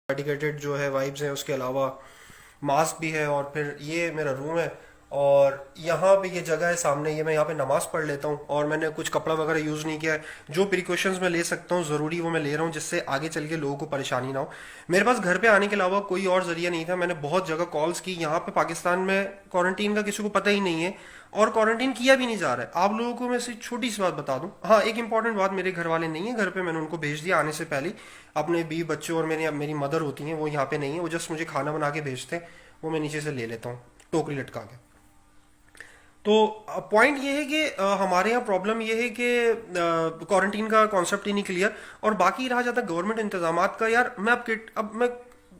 Dedicated जो है vibes हैं, उसके अलावा मास्क भी है, और फिर ये मेरा रूम है, और यहाँ पे ये जगह है सामने, ये मैं यहाँ पे नमाज पढ़ लेता हूँ, और मैंने कुछ कपड़ा वगैरह यूज़ नहीं किया है। जो प्रिकॉशंस मैं ले सकता हूँ ज़रूरी वो मैं ले रहा हूँ, जिससे आगे चल के लोगों को परेशानी ना हो। मेरे पास घर पे आने के अलावा कोई और जरिया नहीं था। मैंने बहुत जगह कॉल्स की। यहाँ पे पाकिस्तान में क्वारंटीन का किसी को पता ही नहीं है, और क्वारंटीन किया भी नहीं जा रहा है। आप लोगों को मैं सिर्फ छोटी सी बात बता दूं। हाँ, एक इंपॉर्टेंट बात, मेरे घर वाले नहीं है घर पे, मैंने उनको भेज दिया आने से पहले। अपने बीवी बच्चों और मेरी मदर होती हैं, वो यहाँ पे नहीं है, वो जस्ट मुझे खाना बना के भेजते हैं, वो मैं नीचे से ले लेता हूँ टोकरी लटका के। तो पॉइंट ये है कि हमारे यहाँ प्रॉब्लम ये है कि क्वारंटीन का कॉन्सेप्ट ही नहीं क्लियर। और बाकी रहा जाता गवर्नमेंट इंतजाम का, यार मैं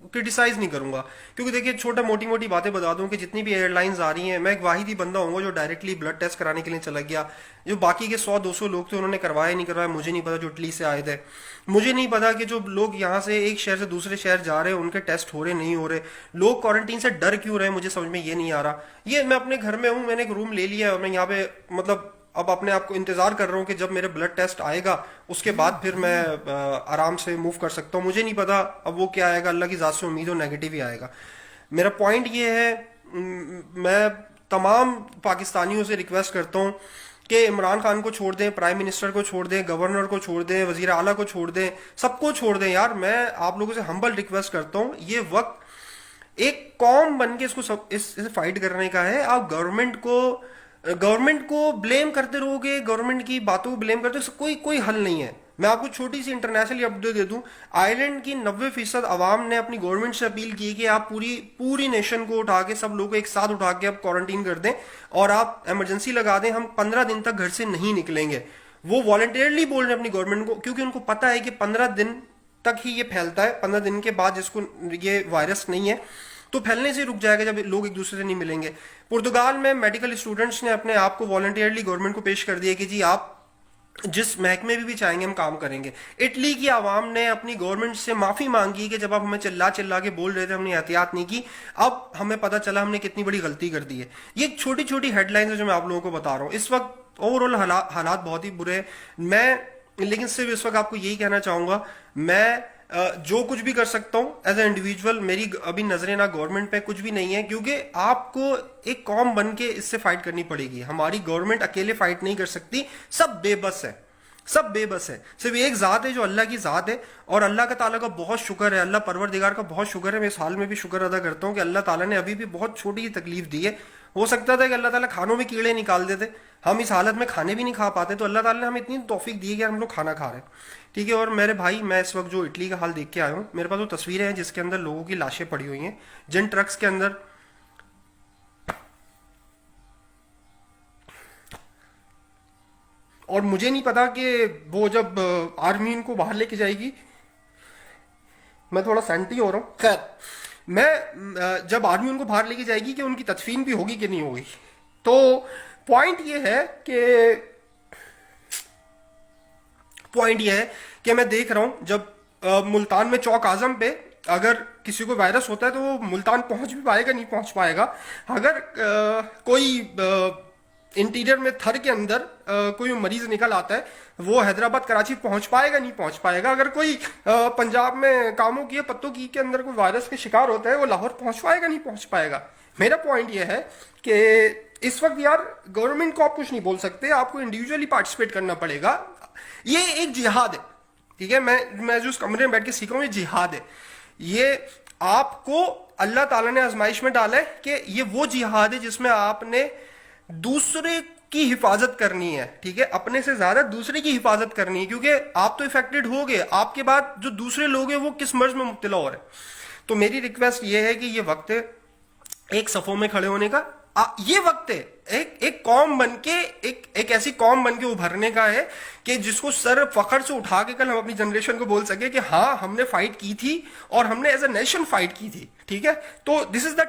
क्रिटिसाइज नहीं करूंगा, क्योंकि देखिए छोटा मोटी मोटी बातें बता दूं कि जितनी भी एयरलाइंस आ रही हैं, मैं एक वाहिद ही बंदा हूँ जो डायरेक्टली ब्लड टेस्ट कराने के लिए चला गया। जो बाकी के 100-200 लोग थे उन्होंने करवाया नहीं करवाया मुझे नहीं पता, जो इटली से आए थे। मुझे नहीं पता कि जो लोग यहाँ से एक शहर से दूसरे शहर जा रहे हैं उनके टेस्ट हो रहे नहीं हो रहे, लोग क्वारंटीन से डर क्यों रहे, मुझे समझ में ये नहीं आ रहा। ये मैं अपने घर में हूँ, मैंने एक रूम ले लिया है, और मैं यहाँ पे मतलब अब अपने आप को इंतजार कर रहा हूँ कि जब मेरे ब्लड टेस्ट आएगा उसके बाद फिर मैं आराम से मूव कर सकता हूँ। मुझे नहीं पता अब वो क्या आएगा, अल्लाह की ज़ात से उम्मीद हो नेगेटिव ही आएगा। मेरा पॉइंट ये है, मैं तमाम पाकिस्तानियों से रिक्वेस्ट करता हूँ कि इमरान खान को छोड़ दें, प्राइम मिनिस्टर को छोड़ दें, गवर्नर को छोड़ दें, वजीर आला को छोड़ दें, सबको छोड़ दें। यार मैं आप लोगों से हम्बल रिक्वेस्ट करता हूँ, ये वक्त एक कौम बन के इसको सब इसे फाइट करने का है। आप गवर्नमेंट को ब्लेम करते रहोगे, गवर्नमेंट की बातों को ब्लेम करते रहोगे, कोई कोई हल नहीं है। मैं आपको छोटी सी इंटरनेशनल अपडेट दे दूं, आयरलैंड की 90% आवाम ने अपनी गवर्नमेंट से अपील की कि आप पूरी पूरी नेशन को उठा के, सब लोगों को एक साथ उठा के आप क्वारंटीन कर दें और आप इमरजेंसी लगा दें, हम 15 दिन तक घर से नहीं निकलेंगे। वो वॉलंटियरली बोल रहे हैं अपनी गवर्नमेंट को, क्योंकि उनको पता है कि 15 दिन तक ही ये फैलता है। 15 दिन के बाद जिसको ये वायरस नहीं है तो फैलने से रुक जाएगा जब लोग एक दूसरे से नहीं मिलेंगे। पुर्तगाल में मेडिकल स्टूडेंट्स ने अपने आप को वॉलंटियरली गवर्नमेंट को पेश कर दिया कि जी आप जिस महकमे में भी चाहेंगे हम काम करेंगे। इटली की आवाम ने अपनी गवर्नमेंट से माफी मांगी कि जब आप हमें चिल्ला चिल्ला के बोल रहे थे हमने एहतियात नहीं की, अब हमें पता चला हमने कितनी बड़ी गलती कर दी है। ये छोटी छोटी हेडलाइंस है जो मैं आप लोगों को बता रहा हूँ। इस वक्त ओवरऑल हालात बहुत ही बुरे हैं। मैं लेकिन सिर्फ इस वक्त आपको यही कहना चाहूंगा, मैं जो कुछ भी कर सकता हूं एज ए इंडिविजुअल, मेरी अभी नजरें ना गवर्नमेंट पे कुछ भी नहीं है, क्योंकि आपको एक कौम बन के इससे फाइट करनी पड़ेगी। हमारी गवर्नमेंट अकेले फाइट नहीं कर सकती, सब बेबस है, सब बेबस है। सिर्फ एक जात है जो अल्लाह की जात है, और अल्लाह का ताला का बहुत शुक्र है, अल्लाह परवरदिगार का बहुत शुक्र है। मैं इस हाल में भी शुक्र अदा करता हूँ कि अल्लाह ताला ने अभी भी बहुत छोटी सी तकलीफ दी है। हो सकता था कि अल्लाह ताला खानों में कीड़े निकाल देते, हम इस हालत में खाने भी नहीं खा पाते, तो अल्लाह ताला ने हमें इतनी तौफीक दी है कि हम लोग खाना खा रहे हैं। ठीक है। और मेरे भाई, मैं इस वक्त जो इटली का हाल देख के आया हूँ, मेरे पास वो तस्वीरें हैं जिसके अंदर लोगों की लाशें पड़ी हुई हैं, जिन ट्रक्स के अंदर और मुझे नहीं पता कि वो जब आर्मी इनको बाहर लेके जाएगी, मैं थोड़ा सेंटी हो रहा हूँ। खैर, मैं जब आर्मी उनको बाहर लेके जाएगी कि उनकी तदफीन भी होगी कि नहीं होगी। तो पॉइंट ये है कि मैं देख रहा हूं जब मुल्तान में चौक आजम पे अगर किसी को वायरस होता है तो वो मुल्तान पहुंच भी पाएगा नहीं पहुंच पाएगा। अगर कोई इंटीरियर में थर के अंदर कोई मरीज निकल आता है, वो हैदराबाद कराची पहुंच पाएगा नहीं पहुंच पाएगा। अगर कोई पंजाब में कामों की पत्तों की के अंदर कोई वायरस के शिकार होता है, वो लाहौर पहुंच पाएगा नहीं पहुंच पाएगा। मेरा पॉइंट ये है कि इस वक्त यार गवर्नमेंट को आप कुछ नहीं बोल सकते, आपको इंडिविजुअली पार्टिसिपेट करना पड़ेगा। ये एक जिहाद है, ठीक है। मैं जो उस कमरे में बैठ के सीखा हूं, ये जिहाद है। ये आपको अल्लाह ताला ने आजमाइश में डाला है कि ये वो जिहाद है जिसमें आपने दूसरे की हिफाजत करनी है, ठीक है। अपने से ज्यादा दूसरे की हिफाजत करनी है, क्योंकि आप तो इफेक्टेड हो गए, आपके बाद जो दूसरे लोग हैं वो किस मर्ज में मुब्तला हो रहे हैं। तो मेरी रिक्वेस्ट ये है कि ये वक्त है एक सफों में खड़े होने का। ये वक्त है एक कौम बन के, एक ऐसी कौम बन के उभरने का है कि जिसको सर फखर से उठा के कल हम अपनी जनरेशन को बोल सके कि हाँ हमने फाइट की थी और हमने एज ए नेशन फाइट की थी, ठीक है। तो दिस इज द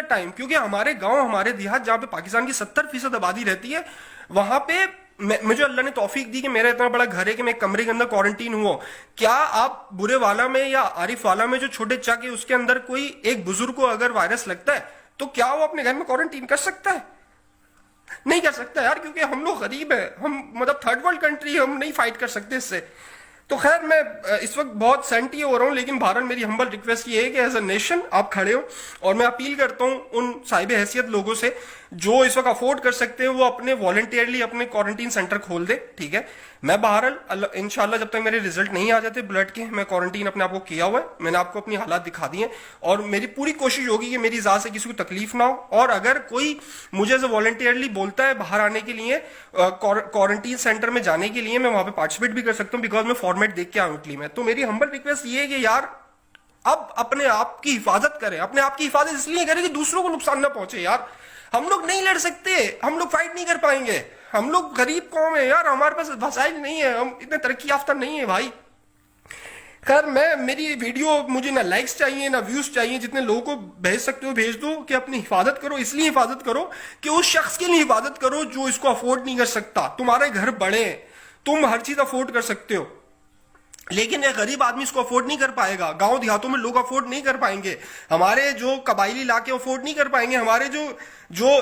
टाइम, क्योंकि हमारे गांव, हमारे देहात, जहां पे पाकिस्तान की 70% आबादी रहती है, वहां पे मुझे अल्लाह ने तौफीक दी कि मेरा इतना बड़ा घर है कि मैं कमरे के अंदर क्वारंटीन हुआ। क्या आप बुरे वाला में या आरिफ वाला में जो छोटे चक है उसके अंदर कोई एक बुजुर्ग को अगर वायरस लगता है तो क्या वो अपने घर में क्वारंटीन कर सकता है? नहीं कर सकता यार, क्योंकि हम लोग गरीब है, हम मतलब थर्ड वर्ल्ड कंट्री, हम नहीं फाइट कर सकते इससे। तो खैर मैं इस वक्त बहुत सेंटी हो रहा हूँ, लेकिन बहरहाल मेरी हम्बल रिक्वेस्ट ये है कि एज अ नेशन आप खड़े हो, और मैं अपील करता हूँ उन साहिब हैसियत लोगों से जो इस वक्त अफोर्ड कर सकते हैं वो अपने वॉलंटियरली अपने क्वारंटीन सेंटर खोल दे, ठीक है। मैं बहरहाल इंशाल्लाह जब तक मेरे रिजल्ट नहीं आ जाते ब्लड के, मैं क्वारंटीन अपने आप को किया हुआ है, मैंने आपको अपनी हालात दिखा दी हैं, और मेरी पूरी कोशिश होगी कि मेरी इजाजत से किसी को तकलीफ ना हो। और अगर कोई मुझे एज वॉलंटियरली बोलता है बाहर आने के लिए, क्वारंटीन सेंटर में जाने के लिए, मैं वहां पे पार्टिसिपेट भी कर सकता हूँ, बिकॉज मैं फॉर्मेट देख के आऊँ इटली में। तो मेरी हम्बल रिक्वेस्ट ये है कि यार अब अपने आप की हिफाजत करें, अपने आप की हिफाजत इसलिए करें कि दूसरों को नुकसान ना पहुंचे। यार हम लोग नहीं लड़ सकते, हम लोग फाइट नहीं कर पाएंगे, हम लोग गरीब कौम है यार, हमारे पास वसाइल नहीं है, हम इतने तरक्की याफ्ता नहीं है भाई। खैर मैं मेरी वीडियो, मुझे ना लाइक्स चाहिए ना व्यूज चाहिए, जितने लोगों को भेज सकते हो भेज दो, कि अपनी हिफाजत करो। इसलिए हिफाजत करो कि उस शख्स के लिए हिफाजत करो जो इसको अफोर्ड नहीं कर सकता। तुम्हारे घर बड़े हैं, तुम हर चीज अफोर्ड कर सकते हो, लेकिन एक गरीब आदमी इसको अफोर्ड नहीं कर पाएगा। गांव देहातों में लोग अफोर्ड नहीं कर पाएंगे, हमारे जो कबाइली इलाके अफोर्ड नहीं कर पाएंगे, हमारे जो जो